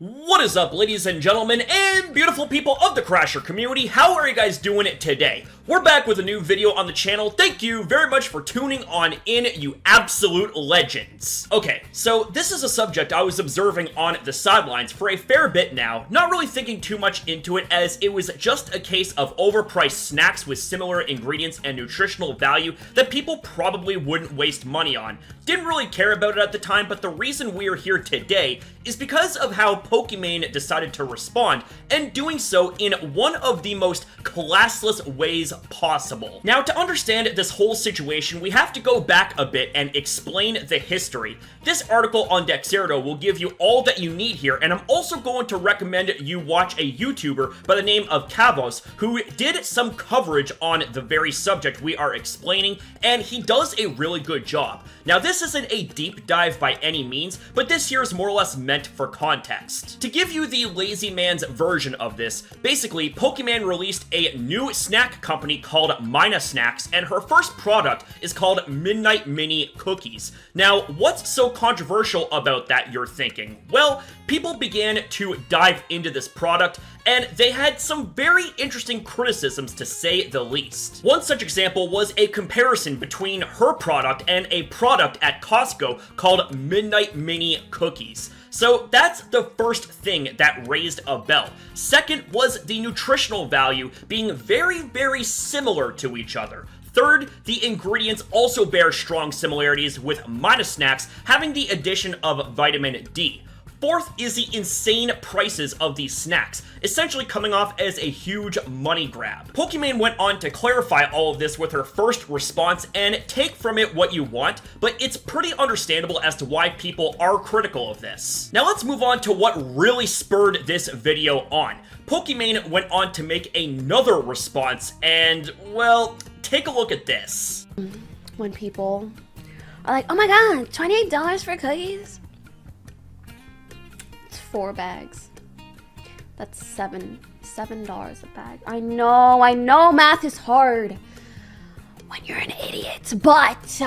What is up, ladies and gentlemen, and beautiful people of the Crasher community? How are you guys doing today? We're back with a new video on the channel. Thank you very much for tuning on in, you absolute legends. Okay, so this is a subject I was observing on the sidelines for a fair bit now, not really thinking too much into it as it was just a case of overpriced snacks with similar ingredients and nutritional value that people probably wouldn't waste money on. Didn't really care about it at the time, but the reason we are here today is because of how Pokimane decided to respond, and doing so in one of the most classless ways possible. Now, to understand this whole situation, we have to go back a bit and explain the history. This article on Dexerto will give you all that you need here, and I'm also going to recommend you watch a YouTuber by the name of Kavos, who did some coverage on the very subject we are explaining, and he does a really good job. Now, this isn't a deep dive by any means, but this here is more or less meant for context. To give you the lazy man's version of this, basically, Pokimane released a new snack company called Myna Snacks, and her first product is called Midnight Mini Cookies. Now, what's so controversial about that, you're thinking? Well, people began to dive into this product, and they had some very interesting criticisms, to say the least. One such example was a comparison between her product and a product at Costco called Midnight Mini Cookies. So that's the first thing that raised a bell. Second was the nutritional value being very, very similar to each other. Third, the ingredients also bear strong similarities, with Myna Snacks having the addition of vitamin D. Fourth is the insane prices of these snacks, essentially coming off as a huge money grab. Pokimane went on to clarify all of this with her first response, and take from it what you want, but it's pretty understandable as to why people are critical of this. Now let's move on to what really spurred this video on. Pokimane went on to make another response, and, well, take a look at this. When people are like, oh my god, $28 for cookies? 4 bags. That's $7 a bag. I know math is hard when you're an idiot, but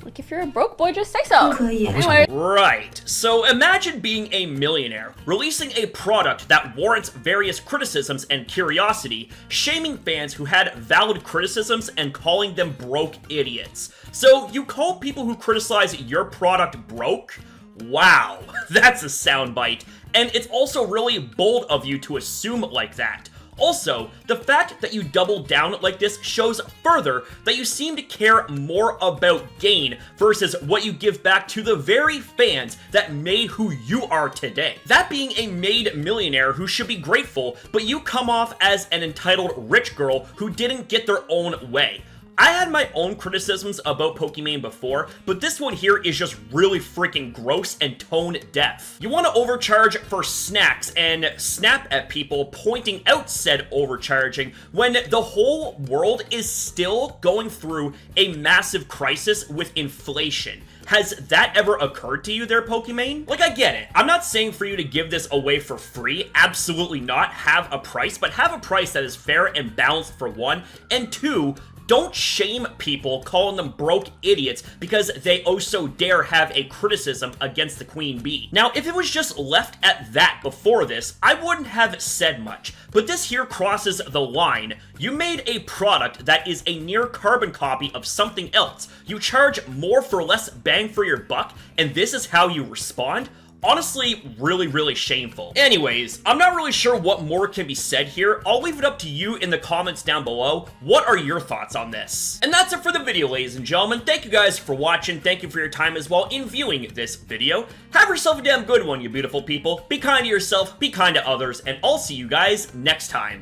like, if you're a broke boy, just say so. Anyway. Right, so imagine being a millionaire, releasing a product that warrants various criticisms and curiosity, shaming fans who had valid criticisms and calling them broke idiots. So you call people who criticize your product broke? Wow, that's a soundbite, and it's also really bold of you to assume like that. Also, the fact that you doubled down like this shows further that you seem to care more about gain versus what you give back to the very fans that made who you are today. That being a made millionaire who should be grateful, but you come off as an entitled rich girl who didn't get their own way. I had my own criticisms about Pokimane before, but this one here is just really freaking gross and tone deaf. You want to overcharge for snacks and snap at people pointing out said overcharging when the whole world is still going through a massive crisis with inflation. Has that ever occurred to you there, Pokimane? Like, I get it. I'm not saying for you to give this away for free. Absolutely not. Have a price, but have a price that is fair and balanced for one, and two, don't shame people calling them broke idiots because they oh so dare have a criticism against the queen bee. Now, if it was just left at that before this, I wouldn't have said much, but this here crosses the line. You made a product that is a near carbon copy of something else. You charge more for less bang for your buck, and this is how you respond? Honestly, really shameful. Anyways, I'm not really sure what more can be said here. I'll leave it up to you in the comments down below. What are your thoughts on this? And that's it for the video, ladies and gentlemen. Thank you guys for watching. Thank you for your time as well in viewing this video. Have yourself a damn good one, you beautiful people. Be kind to yourself, be kind to others, and I'll see you guys next time.